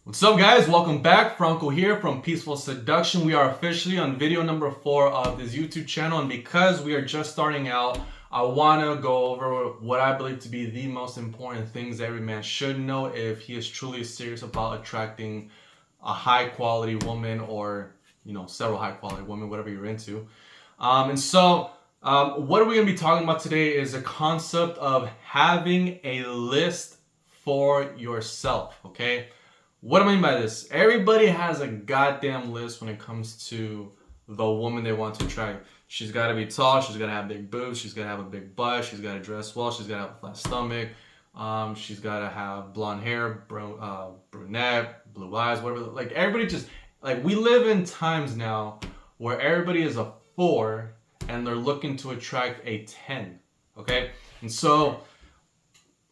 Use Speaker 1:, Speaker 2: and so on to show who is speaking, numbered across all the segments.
Speaker 1: What's up, guys? Welcome back. Franco here from Peaceful Seduction. We are officially on video number 4 of this YouTube channel, and because we are just starting out, I want to go over what I believe to be the most important things every man should know if he is truly serious about attracting a high quality woman, or several high quality women, whatever you're into. What are we going to be talking about today is the concept of having a list for yourself. Okay, what do I mean by this? Everybody has a goddamn list when it comes to the woman they want to attract. She's got to be tall. She's got to have big boobs. She's got to have a big butt. She's got to dress well. She's got to have a flat stomach. She's got to have blonde hair, brunette, blue eyes, whatever. Like, everybody just, like, we live in times now where everybody is a 4 and they're looking to attract a 10. Okay? And so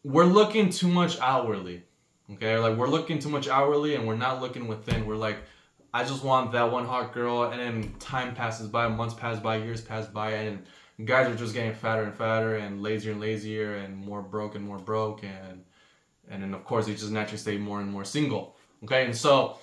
Speaker 1: we're looking too much outwardly. Okay, like, we're looking too much outwardly and we're not looking within. We're like, I just want that one hot girl, and then time passes by, months pass by, years pass by, and guys are just getting fatter and fatter and lazier and more broke, and then of course they just naturally stay more and more single. Okay, and so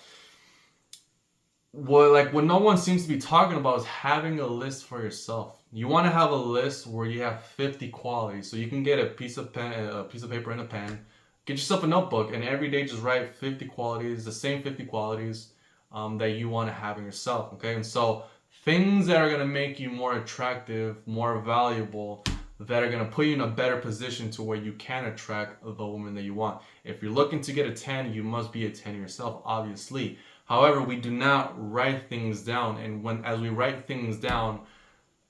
Speaker 1: what no one seems to be talking about is having a list for yourself. You want to have a list where you have 50 qualities, so you can get a piece of paper and a pen. Get yourself a notebook and every day just write 50 qualities, the same 50 qualities that you want to have in yourself, okay? And so things that are going to make you more attractive, more valuable, that are going to put you in a better position to where you can attract the woman that you want. If you're looking to get a 10, you must be a 10 yourself, obviously. However, we do not write things down, and as we write things down,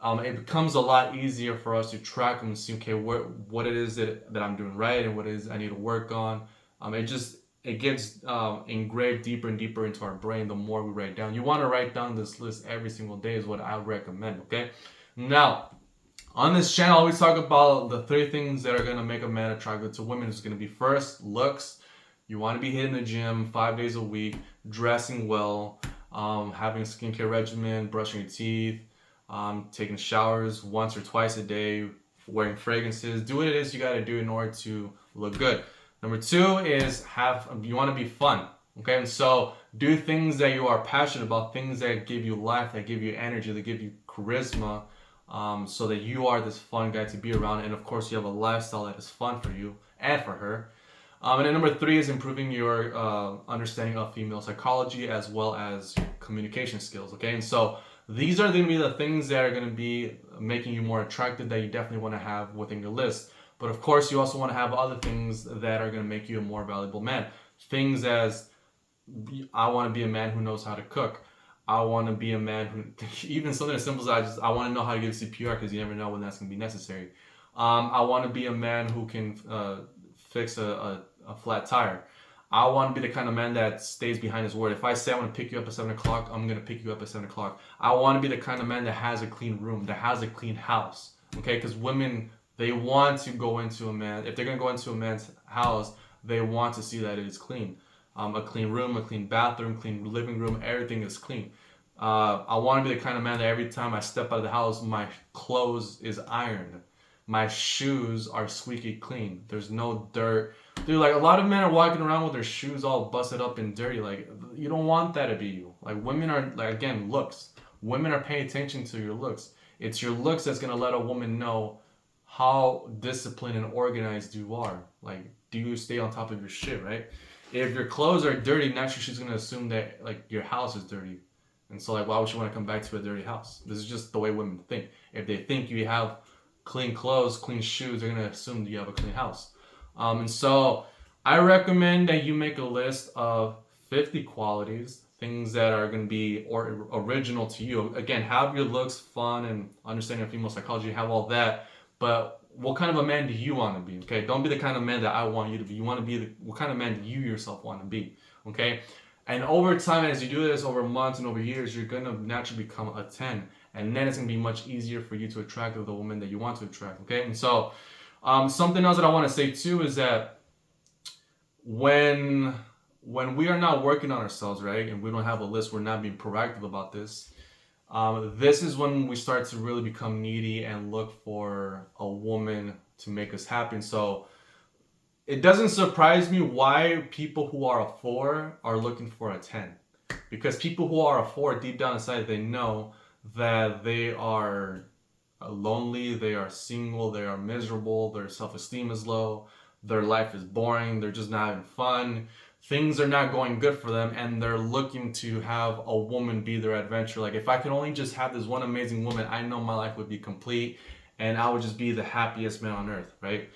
Speaker 1: it becomes a lot easier for us to track them and see, okay, what it is that I'm doing right and what it is I need to work on. It gets engraved deeper and deeper into our brain the more we write down. You want to write down this list every single day is what I recommend, okay? Now, on this channel, I always talk about the 3 things that are going to make a man attractive to women. It's going to be, first, looks. You want to be hitting the gym 5 days a week, dressing well, having a skincare regimen, brushing your teeth, taking showers once or twice a day, wearing fragrances. Do what it is you got to do in order to look good. Number 2 is you want to be fun. Okay, and so do things that you are passionate about, things that give you life, that give you energy, that give you charisma, so that you are this fun guy to be around. And of course, you have a lifestyle that is fun for you and for her. And then number 3 is improving your understanding of female psychology as well as communication skills. Okay, and so these are going to be the things that are going to be making you more attractive, that you definitely want to have within your list. But of course, you also want to have other things that are going to make you a more valuable man. Things as, I want to be a man who knows how to cook. I want to be a man who, even something as simple as I want to know how to give CPR, because you never know when that's going to be necessary. I want to be a man who can fix a flat tire. I want to be the kind of man that stays behind his word. If I say I'm going to pick you up at 7 o'clock, I'm going to pick you up at 7 o'clock. I want to be the kind of man that has a clean room, that has a clean house. Okay? Because women, they want to go into a man. If they're going to go into a man's house, they want to see that it is clean. A clean room, a clean bathroom, clean living room, everything is clean. I want to be the kind of man that every time I step out of the house, my clothes is ironed. My shoes are squeaky clean. There's no dirt. Dude, like, a lot of men are walking around with their shoes all busted up and dirty. Like, you don't want that to be you. Like, women are, like, again, looks. Women are paying attention to your looks. It's your looks that's going to let a woman know how disciplined and organized you are. Like, do you stay on top of your shit, right? If your clothes are dirty, naturally she's going to assume that, like, your house is dirty. And so, like, why would she want to come back to a dirty house? This is just the way women think. If they think you have clean clothes, clean shoes, they're going to assume that you have a clean house. And so I recommend that you make a list of 50 qualities, things that are going to be original to you. Again, have your looks fun and understanding of female psychology, have all that, but what kind of a man do you want to be? Okay, don't be the kind of man that I want you to be. You want to be what kind of man do you yourself want to be? Okay, and over time, as you do this over months and over years, you're going to naturally become a 10, and then it's going to be much easier for you to attract the woman that you want to attract. Okay, and so something else that I want to say too is that when we are not working on ourselves, right, and we don't have a list, we're not being proactive about this. This is when we start to really become needy and look for a woman to make us happy. And so it doesn't surprise me why people who are a 4 are looking for a 10. Because people who are a 4, deep down inside, they know that they are lonely, they are single, they are miserable, their self-esteem is low, their life is boring, they're just not having fun, things are not going good for them, and they're looking to have a woman be their adventure. Like, if I could only just have this one amazing woman, I know my life would be complete and I would just be the happiest man on earth, right?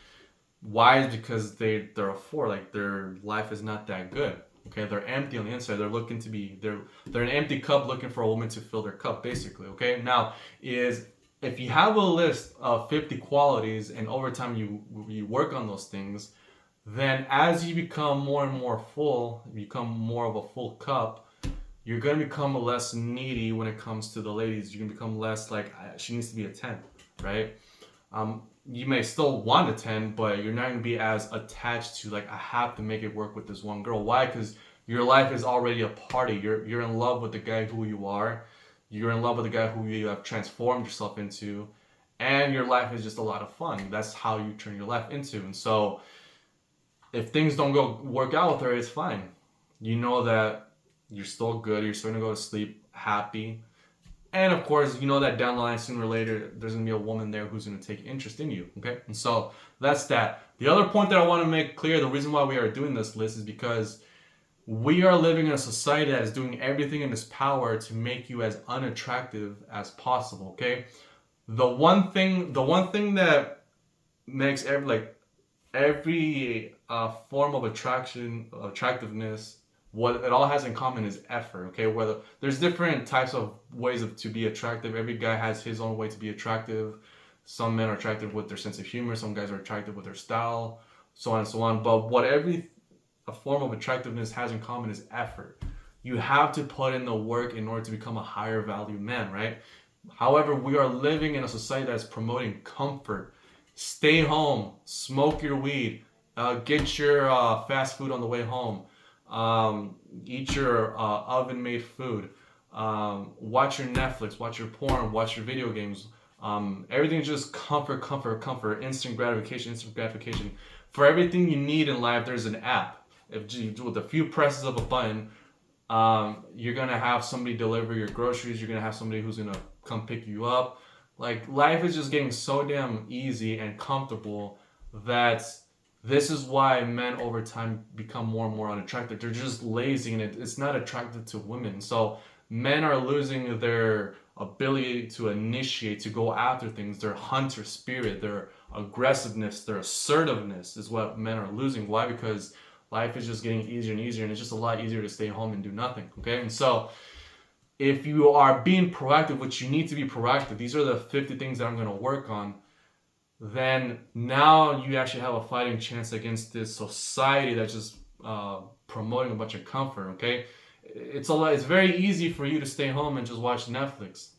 Speaker 1: Why? Is because they're a 4, like their life is not that good. Okay, they're empty on the inside. They're looking to be they're an empty cup looking for a woman to fill their cup, basically. Okay, now is if you have a list of 50 qualities and over time you work on those things, then as you become more and more full, you become more of a full cup, you're gonna become less needy when it comes to the ladies. You're gonna become less like she needs to be a 10, right? You may still want a 10, but you're not going to be as attached to like I have to make it work with this one girl. Why? Because your life is already a party. You're in love with the guy who you are. You're in love with the guy who you have transformed yourself into, and your life is just a lot of fun. That's how you turn your life into. And so, if things don't go work out with her, it's fine. You know that you're still good. You're starting to go to sleep happy. And of course, you know that down the line, sooner or later, there's going to be a woman there who's going to take interest in you. Okay? And so that's that. The other point that I want to make clear, the reason why we are doing this list is because we are living in a society that is doing everything in its power to make you as unattractive as possible. Okay? The one thing that makes every form of attractiveness, what it all has in common is effort. Okay, whether there's different types of ways to be attractive. Every guy has his own way to be attractive. Some men are attractive with their sense of humor, some guys are attractive with their style, so on and so on. But what every a form of attractiveness has in common is effort. You have to put in the work in order to become a higher value man, right? However, we are living in a society that is promoting comfort. Stay home, smoke your weed, get your fast food on the way home, eat your oven-made food, watch your Netflix, watch your porn, watch your video games. Everything's just comfort, comfort, comfort, instant gratification, instant gratification. For everything you need in life, there's an app. If you do with a few presses of a button, you're gonna have somebody deliver your groceries. You're gonna have somebody who's gonna come pick you up. Like, life is just getting so damn easy and comfortable that this is why men over time become more and more unattractive. They're just lazy and it's not attractive to women. So men are losing their ability to initiate, to go after things. Their hunter spirit, their aggressiveness, their assertiveness is what men are losing. Why? Because life is just getting easier and easier, and it's just a lot easier to stay home and do nothing. Okay? And so if you are being proactive, which you need to be proactive, these are the 50 things that I'm going to work on, then now you actually have a fighting chance against this society that's just promoting a bunch of comfort. Okay, it's very easy for you to stay home and just watch Netflix,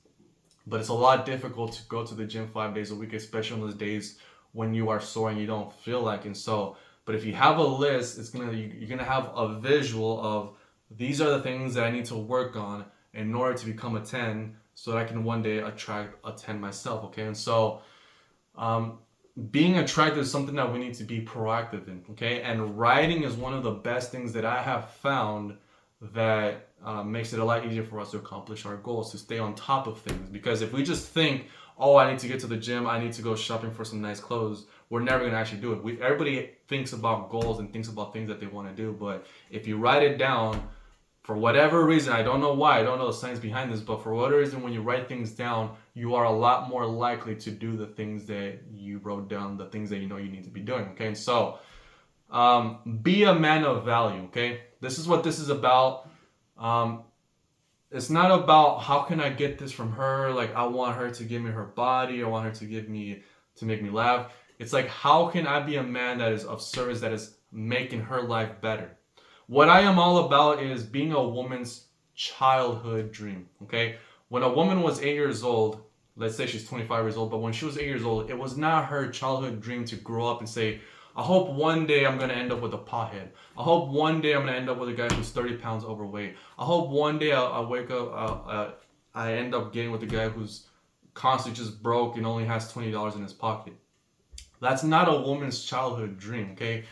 Speaker 1: but it's a lot difficult to go to the gym 5 days a week, especially on those days when you are sore and you don't feel like. And so, but if you have a list, you're gonna have a visual of these are the things that I need to work on in order to become a 10, so that I can one day attract a 10 myself. Okay, and so being attractive is something that we need to be proactive in. Okay, and writing is one of the best things that I have found that makes it a lot easier for us to accomplish our goals, to stay on top of things. Because if we just think, oh, I need to get to the gym, I need to go shopping for some nice clothes, we're never going to actually do it. Everybody thinks about goals and thinks about things that they want to do, but if you write it down, for whatever reason, I don't know why, I don't know the science behind this, but for whatever reason, when you write things down, you are a lot more likely to do the things that you wrote down, the things that you know you need to be doing. Okay, and so be a man of value. Okay, this is what this is about. It's not about how can I get this from her, like I want her to give me her body, I want her to make me laugh. It's like, how can I be a man that is of service, that is making her life better? What I am all about is being a woman's childhood dream. Okay, when a woman was 8 years old, let's say she's 25 years old, but when she was 8 years old, it was not her childhood dream to grow up and say, I hope one day I'm going to end up with a pothead. I hope one day I'm going to end up with a guy who's 30 pounds overweight. I hope one day I wake up, I end up getting with a guy who's constantly just broke and only has $20 in his pocket. That's not a woman's childhood dream, okay?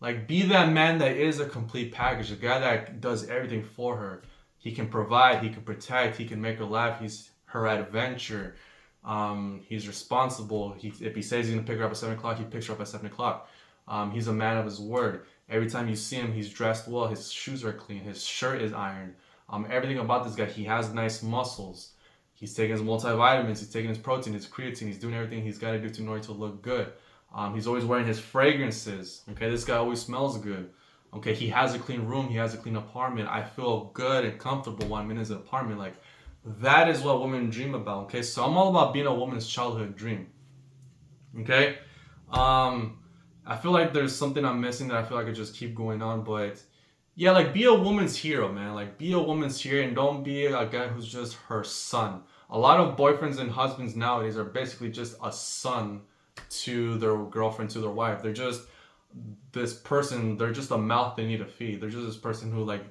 Speaker 1: Like, be that man that is a complete package, a guy that does everything for her. He can provide, he can protect, he can make her laugh. He's her adventure. He's responsible. If he says he's gonna pick her up at 7 o'clock, he picks her up at 7 o'clock. He's a man of his word. Every time you see him, he's dressed well. His shoes are clean. His shirt is ironed. Everything about this guy, he has nice muscles. He's taking his multivitamins. He's taking his protein, his creatine. He's doing everything he's got to do in order to look good. He's always wearing his fragrances. Okay, this guy always smells good. Okay, he has a clean room. He has a clean apartment. I feel good and comfortable when I'm in his apartment. Like, that is what women dream about. Okay, so I'm all about being a woman's childhood dream. Okay, I feel like there's something I'm missing that I feel like I just keep going on, but yeah, like, be a woman's hero, man. Like, be a woman's hero and don't be a guy who's just her son. A lot of boyfriends and husbands nowadays are basically just a son to their girlfriend, to their wife. They're just this person, they're just a mouth they need to feed. They're just this person who, like,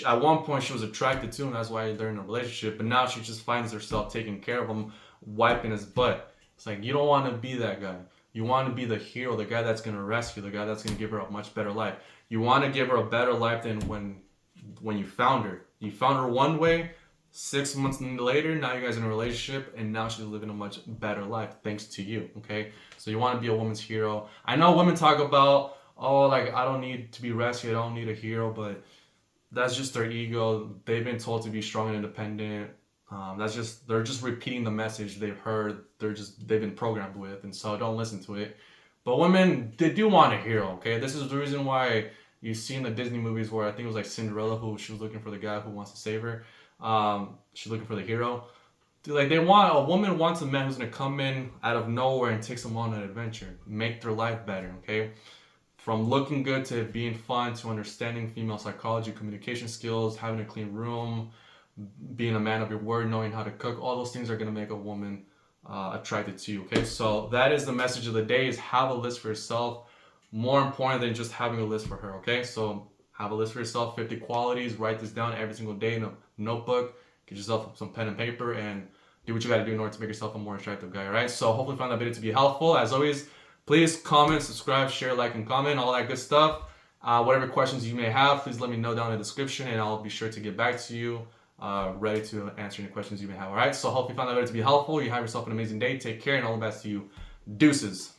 Speaker 1: at one point she was attracted to him, that's why they're in a relationship, but now she just finds herself taking care of him, wiping his butt. It's like, you don't want to be that guy. You want to be the hero, the guy that's going to rescue, the guy that's going to give her a much better life. You want to give her a better life than when you found her. You found her one way, 6 months later, now you guys are in a relationship, and now she's living a much better life thanks to you, okay? So you want to be a woman's hero. I know women talk about, oh, like, I don't need to be rescued, I don't need a hero, but that's just their ego. They've been told to be strong and independent. They're just repeating the message they've heard. They've been programmed with, and so don't listen to it. But women, they do want a hero, okay? This is the reason why you see in the Disney movies where I think it was like Cinderella, who she was looking for the guy who wants to save her. She's looking for the hero. Dude, like, a woman wants a man who's gonna come in out of nowhere and take them on an adventure, make their life better, okay? From looking good to being fun to understanding female psychology, communication skills, having a clean room, being a man of your word, knowing how to cook, all those things are going to make a woman attracted to you, okay? So that is the message of the day, is have a list for yourself. More important than just having a list for her, okay? So have a list for yourself, 50 qualities, write this down every single day in a notebook, get yourself some pen and paper, and do what you got to do in order to make yourself a more attractive guy, all right? So hopefully you found that video to be helpful. As always, please comment, subscribe, share, like, and comment, all that good stuff. Whatever questions you may have, please let me know down in the description, and I'll be sure to get back to you. Ready to answer any questions you may have. All right, so hope you found that video to be helpful. You have yourself an amazing day. Take care, and all the best to you. Deuces.